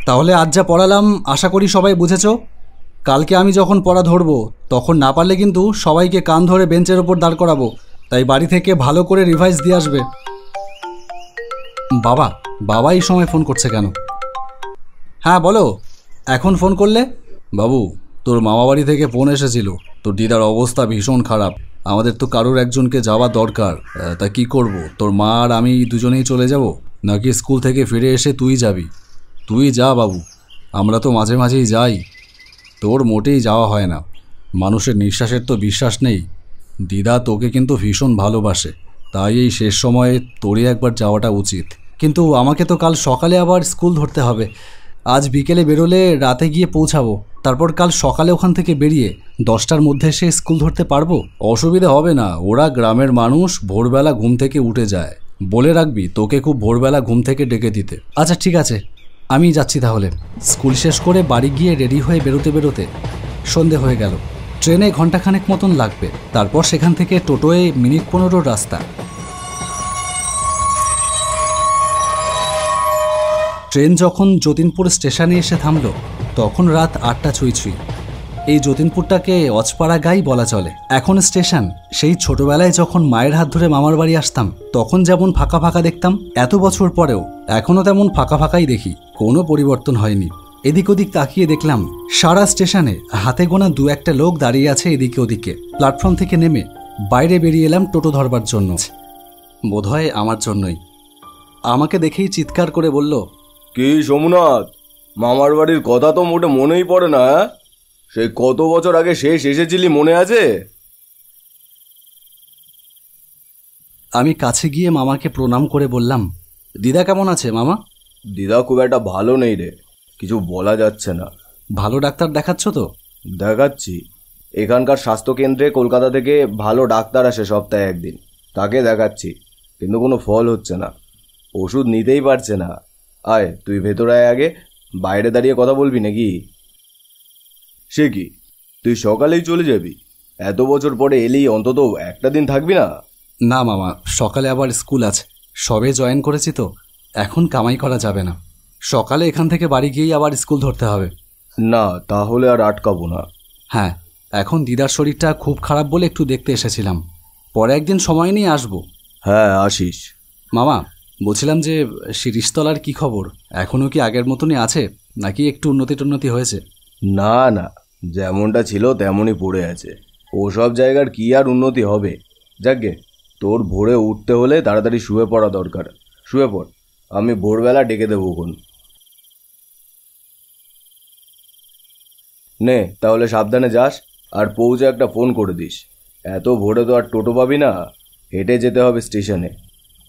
তাহলে আজ যা পড়ালাম আশা করি সবাই বুঝেছো। কালকে আমি যখন পড়া ধরবো তখন না পারলে কিন্তু সবাইকে কান ধরে বেঞ্চের ওপর দাঁড় করাবো। তাই বাড়ি থেকে ভালো করে রিভাইজ দিয়ে আসবে। বাবা বাবা এই সময় ফোন করছে কেন? হ্যাঁ বলো, এখন ফোন করলে? বাবু, তোর মামা বাড়ি থেকে ফোন এসেছিল। তোর দিদার অবস্থা ভীষণ খারাপ। আমাদের তো কারোর একজনকে যাওয়া দরকার। তা কি করব? তোর মা আর আমি দুজনেই চলে যাব, নাকি স্কুল থেকে ফিরে এসে তুই যাবি? তুই যা বাবু, আমরা তো মাঝে মাঝেই যাই। তোর মোটেই যাওয়া হয় না। মানুষের নিঃশ্বাসের তো বিশ্বাস নেই। দিদা তোকে কিন্তু ভীষণ ভালোবাসে, তাই এই শেষ সময়ে তোরই একবার যাওয়াটা উচিত। কিন্তু আমাকে তো কাল সকালে আবার স্কুল ধরতে হবে। আজ বিকেলে বেরোলে রাতে গিয়ে পৌঁছাবো, তারপর কাল সকালে ওখান থেকে বেরিয়ে 10টার মধ্যে এসে স্কুল ধরতে পারবো। অসুবিধা হবে না, ওরা গ্রামের মানুষ, ভোরবেলা ঘুম থেকে উঠে যায়। বলে রাখবি তোকে খুব ভোরবেলা ঘুম থেকে ডেকে দিতে। আচ্ছা ঠিক আছে, আমি যাচ্ছি তাহলে। স্কুল শেষ করে বাড়ি গিয়ে রেডি হয়ে বেরোতে বেরোতে সন্ধে হয়ে গেল। ট্রেনে ঘন্টাখানেক মতন লাগবে, তারপর সেখান থেকে টোটোয় মিনিট 15 রাস্তা। ট্রেন যখন যতীনপুর স্টেশনে এসে থামল তখন রাত 8টা ছুঁই ছুঁই। এই যতীনপুরটাকে অজপাড়া গাঁই বলা চলে। এখন স্টেশন। সেই ছোটবেলায় যখন মায়ের হাত ধরে মামার বাড়ি আসতাম তখন যেমন ফাঁকা ফাঁকা দেখতাম, এত বছর পরেও এখনও তেমন ফাঁকা ফাঁকাই দেখি, কোনো পরিবর্তন হয়নি। এদিক ওদিক তাকিয়ে দেখলাম সারা স্টেশনে হাতে গোনা 2-1টা লোক দাঁড়িয়ে আছে এদিকে ওদিকে। প্ল্যাটফর্ম থেকে নেমে বাইরে বেরিয়ে এলাম টোটো ধরবার জন্য। বোধহয় আমার জন্যই। আমাকে দেখেই চিৎকার করে বলল, কি সোমনাথ, মামার বাড়ির কথা তো মোটে মনেই পড়ে না। সেই কত বছর আগে শেষ এসেছিলি, মনে আছে? আমি কাছে গিয়ে মামাকে প্রণাম করে বললাম, দিদা কেমন আছে মামা? দিদা খুব একটা ভালো নেই রে, কিছু বলা যাচ্ছে না। ভালো ডাক্তার দেখাচ্ছ তো? দেখাচ্ছি। এখানকার স্বাস্থ্যকেন্দ্রে কলকাতা থেকে ভালো ডাক্তার আসে সপ্তাহে একদিন, তাকে দেখাচ্ছি, কিন্তু কোনো ফল হচ্ছে না। ওষুধ নিতেই পারছে না। আয় তুই ভেতরে আয়, আগে বাইরে দাঁড়িয়ে কথা বলবি নাকি? সে কি, তুই সকালেই চলে যাবি? এত বছর পরে এলি, অন্তত একটা দিন থাকবি না? না মামা, সকালে আবার স্কুল আছে। সবে জয়েন করেছি তো, এখন কামাই করা যাবে না। সকালে এখান থেকে বাড়ি গিয়েই আবার স্কুল ধরতে হবে। না, তাহলে আর আটকাবো না। হ্যাঁ, এখন দিদার শরীরটা খুব খারাপ বলে একটু দেখতে এসেছিলাম, পরে একদিন সময় নিয়ে আসবো। হ্যাঁ আসিস। মামা, বলছিলাম যে শিরিষতলার কি খবর? এখনও কি আগের মতনই আছে, নাকি একটু উন্নতি হয়েছে? না না, যেমনটা ছিল তেমনই পড়ে আছে। ওসব জায়গার কি আর উন্নতি হবে? যাকগে, তোর ভোরে উঠতে হলে তাড়াতাড়ি শুয়ে পড়া দরকার। শুয়ে পড়, আমি ভোরবেলা ডেকে দেবো কোন। নে তাহলে সাবধানে যাস, আর পৌঁছে একটা ফোন করে দিস। এত ভোরে তো আর টোটো পাবি না, হেঁটে যেতে হবে স্টেশনে,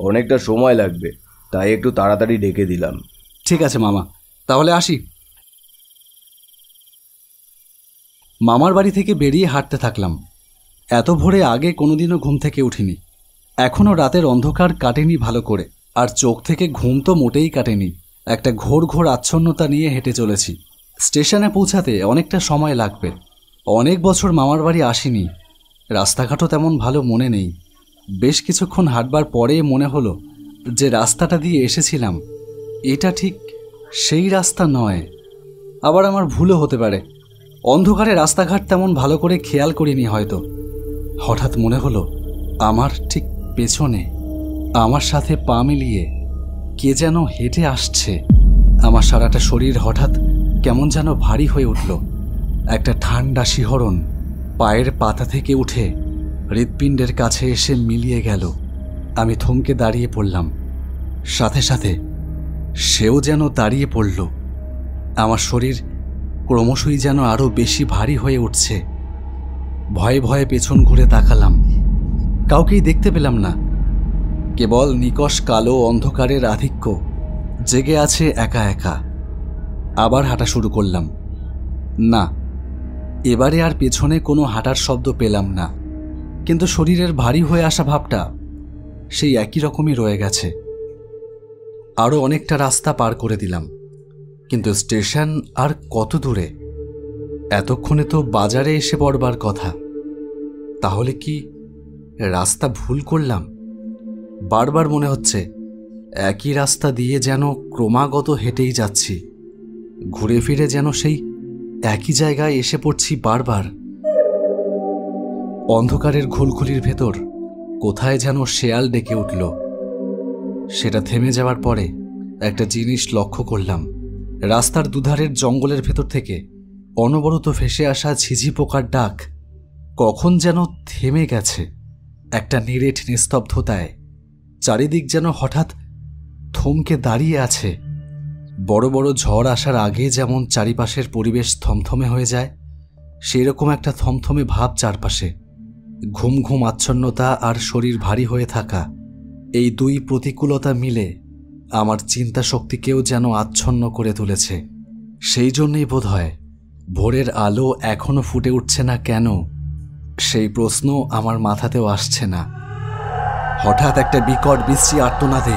অনেকটা সময় লাগবে, তাই একটু তাড়াতাড়ি ডেকে দিলাম। ঠিক আছে মামা, তাহলে আসি। মামার বাড়ি থেকে বেরিয়ে হাঁটতে থাকলাম। এত ভোরে আগে কোনোদিনও ঘুম থেকে উঠিনি। এখনও রাতের অন্ধকার কাটেনি ভালো করে, আর চোখ থেকে ঘুম তো মোটেই কাটেনি। একটা ঘোর ঘোর আচ্ছন্নতা নিয়ে হেঁটে চলেছি। স্টেশনে পৌঁছাতে অনেকটা সময় লাগবে। অনেক বছর মামার বাড়ি আসিনি, রাস্তাঘাটও তেমন ভালো মনে নেই। বেশ কিছুক্ষণ হাঁটবার পরে মনে হলো যে রাস্তাটা দিয়ে এসেছিলাম এটা ঠিক সেই রাস্তা নয়। আবার আমার ভুলও হতে পারে, অন্ধকারে রাস্তাঘাট তেমন ভালো করে খেয়াল করিনি হয়তো। হঠাৎ মনে হলো আমার ঠিক পেছনে, আমার সাথে পা মিলিয়ে কে যেন হেঁটে আসছে। আমার সারাটা শরীর হঠাৎ কেমন যেন ভারী হয়ে উঠল। একটা ঠান্ডা শিহরণ পায়ের পাতা থেকে উঠে হৃৎপিণ্ডের কাছে এসে মিলিয়ে গেল। আমি থমকে দাঁড়িয়ে পড়লাম, সাথে সাথে সেও যেন দাঁড়িয়ে পড়ল। আমার শরীর ক্রমশই যেন আরও বেশি ভারী হয়ে উঠছে। ভয়ে ভয়ে পেছন ঘুরে তাকালাম, কাউকেই দেখতে পেলাম না। কেবল নিকষ কালো অন্ধকারের আধিক্য জেগে আছে একা একা। আবার হাঁটা শুরু করলাম। না, এবারে আর পেছনে কোনো হাঁটার শব্দ পেলাম না, কিন্তু শরীরের ভারী হয়ে আসা ভাবটা সেই একই রকমই রয়ে গেছে। আরও অনেকটা রাস্তা পার করে দিলাম, কিন্তু স্টেশন আর কত দূরে? এতক্ষণে তো বাজারে এসে পড়বার কথা। তাহলে কি রাস্তা ভুল করলাম? বারবার মনে হচ্ছে একই রাস্তা দিয়ে যেন ক্রমাগত হেঁটেই যাচ্ছি। ঘুরে ফিরে যেন সেই একই জায়গায় এসে পড়ছি বারবার। অন্ধকারের ঘুলঘুলির ভেতর কোথায় যেন শেয়াল ডেকে উঠল। সেটা থেমে যাওয়ার পরে একটা জিনিস লক্ষ্য করলাম। রাস্তার দুধারের জঙ্গলের ভেতর থেকে অনবরত ভেসে আসা ঝিঝি পোকার ডাক কখন যেন থেমে গেছে একটা নিরেট নিস্তব্ধতায়। চারিদিক যেন হঠাৎ থমকে দাঁড়িয়ে আছে। বড় বড় ঝড় আসার আগে যেমন চারিপাশের পরিবেশ থমথমে হয়ে যায়, সেই রকম একটা থমথমে ভাব চারপাশে। ঘুম ঘুম আচ্ছন্নতা আর শরীর ভারী হয়ে থাকা, এই দুই প্রতিকূলতা মিলে আমার চিন্তা শক্তিকেও যেন আচ্ছন্ন করে তুলেছে। সেই জন্যই বোধহয় ভোরের আলো এখনো ফুটে উঠছে না কেন, সেই প্রশ্ন আমার মাথাতেও আসছে না। হঠাৎ একটা বিকট বিশ্রী আর্তনাদে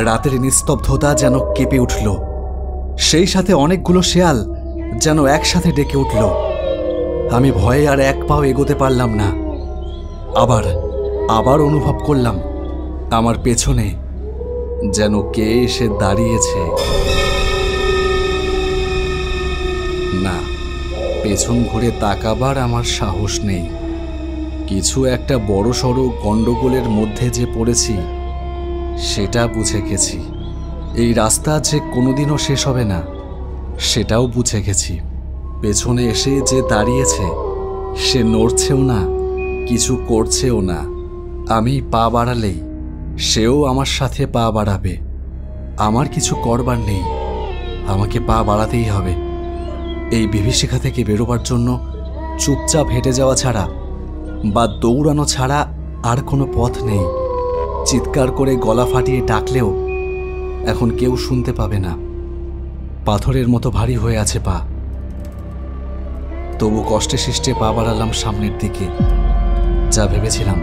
রাতের নিস্তব্ধতা যেন কেঁপে উঠল। সেই সাথে অনেকগুলো শেয়াল যেন একসাথে ডেকে উঠল। আমি ভয়ে আর এক পাও এগোতে পারলাম না। আবার অনুভব করলাম আমার পেছনে যেন কে এসে দাঁড়িয়েছে। না, পেছন ঘুরে তাকাবার আমার সাহস নেই। কিছু একটা বড়সড় গণ্ডগোলের মধ্যে যে পড়েছি সেটা বুঝে গেছি। এই রাস্তা যে কোনোদিনও শেষ হবে না সেটাও বুঝে গেছি। পেছনে এসে যে দাঁড়িয়েছে সে নড়ছেও না, কিছু করছেও না। আমি পা বাড়ালেই সেও আমার সাথে পা বাড়াবে। আমার কিছু করবার নেই, আমাকে পা বাড়াতেই হবে। এই বিভীষিকা থেকে বেরোবার জন্য চুপচাপ হেঁটে যাওয়া ছাড়া বা দৌড়ানো ছাড়া আর কোনো পথ নেই। চিৎকার করে গলা ফাটিয়ে ডাকলেও এখন কেউ শুনতে পাবে না। পাথরের মতো ভারী হয়ে আছে পা। তবু কষ্টে সৃষ্টে পা বাড়ালাম সামনের দিকে। যা ভেবেছিলাম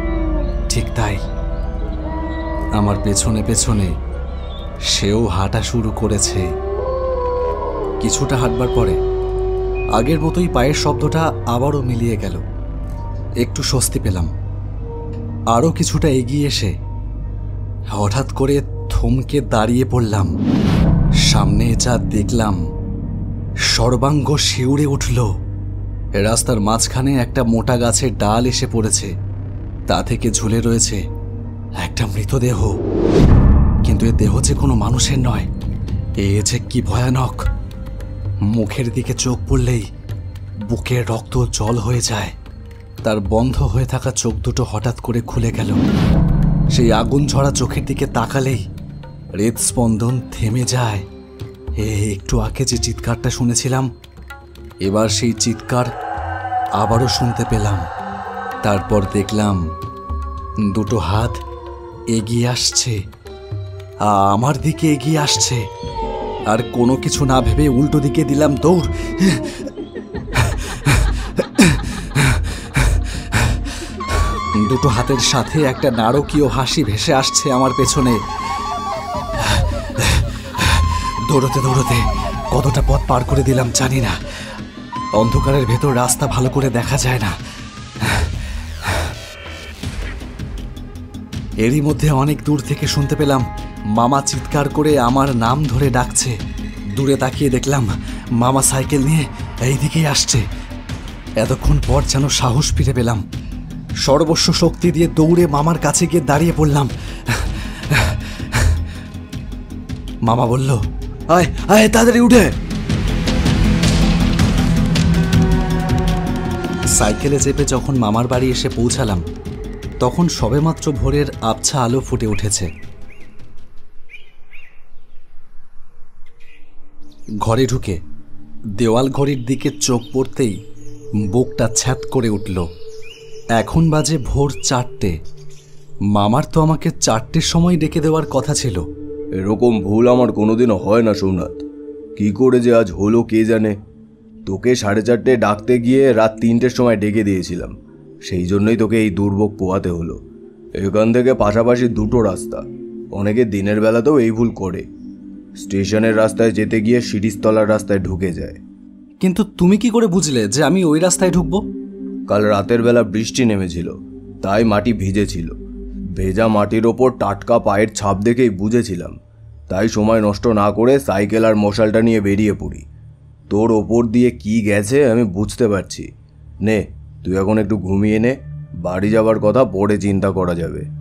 ঠিক তাই। আমার পেছনে পেছনে সেও হাঁটা শুরু করেছে। কিছুটা হাঁটবার পরে আগের মতোই পায়ের শব্দটা আবারও মিলিয়ে গেল। একটু স্বস্তি পেলাম। আরও কিছুটা এগিয়ে এসে হঠাৎ করে থমকে দাঁড়িয়ে পড়লাম। সামনে যা দেখলাম সর্বাঙ্গ শিউরে উঠল। রাস্তার মাঝখানে একটা মোটা গাছের ডাল এসে পড়েছে। তা থেকে ঝুলে রয়েছে একটা মৃতদেহ। কিন্তু এ দেহ যে কোনো মানুষের নয়। এ যে কি ভয়ানক! মুখের দিকে চোখ পড়লেই বুকের রক্ত জল হয়ে যায়। তার বন্ধ হয়ে থাকা চোখ দুটো হঠাৎ করে খুলে গেল। সেই আগুন ঝরা চোখের দিকে তাকালেই হৃদস্পন্দন থেমে যায়। একটু আগে যে চিৎকারটা শুনেছিলাম, এবার সেই চিৎকার আবারও শুনতে পেলাম। তারপর দেখলাম দুটো হাত এগিয়ে আসছে, আমার দিকে এগিয়ে আসছে। আর কোনো কিছু না ভেবে উল্টো দিকে দিলাম দৌড়। দুটো হাতের সাথে একটা নারকীয় হাসি ভেসে আসছে আমার পেছনে। দৌড়তে দৌড়তে কতটা পথ পার করে দিলাম জানি না। অন্ধকারের ভেতর রাস্তা ভালো করে দেখা যায় না। এরই মধ্যে অনেক দূর থেকে শুনতে পেলাম মামা চিৎকার করে আমার নাম ধরে ডাকছে। দূরে তাকিয়ে দেখলাম মামা সাইকেল নিয়ে এই দিকেই আসছে। এতক্ষণ পর যেন সাহস ফিরে পেলাম। সর্বস্ব শক্তি দিয়ে দৌড়ে মামার কাছে গিয়ে দাঁড়িয়ে পড়লাম। মামা বলল, আয় আয় তাড়াতাড়ি উঠে। সাইকেলে চেপে যখন মামার বাড়ি এসে পৌঁছালাম তখন সবেমাত্র ভোরের আবছা আলো ফুটে উঠেছে। ঘরে ঢুকে দেওয়াল ঘড়ির দিকে চোখ পড়তেই বুকটা ছ্যাঁত করে উঠল। এখন বাজে ভোর 4টে। মামার তো আমাকে 4টের সময় ডেকে দেওয়ার কথা ছিল। এরকম ভুল আমার কোনোদিনও হয় না সোমনাথ। কি করে যে আজ হলো কে জানে। তোকে 4:30 ডাকতে গিয়ে রাত 3টের সময় ডেকে দিয়েছিলাম। সেই জন্যই তোকে এই দুর্ভোগ পোহাতে হলো। এখান থেকে পাশাপাশি দুটো রাস্তা। অনেকে দিনের বেলাতেও এই ভুল করে। স্টেশনের রাস্তায় যেতে গিয়ে শিরিষতলার রাস্তায় ঢুকে যায়। কিন্তু তুমি কি করে বুঝলে যে আমি ওই রাস্তায় ঢুকবো? কাল রাতের বেলা বৃষ্টি নেমেছিল, তাই মাটি ভিজেছিল। ভেজা মাটির ওপর টাটকা পায়ের ছাপ দেখেই বুঝেছিলাম। তাই সময় নষ্ট না করে সাইকেল আর মশালটা নিয়ে বেরিয়ে পড়ি। তোর ওপর দিয়ে কি গেছে আমি বুঝতে পারছি। নে, তুই এখন একটু ঘুমিয়ে নে, বাড়ি যাবার কথা পরে চিন্তা করা যাবে।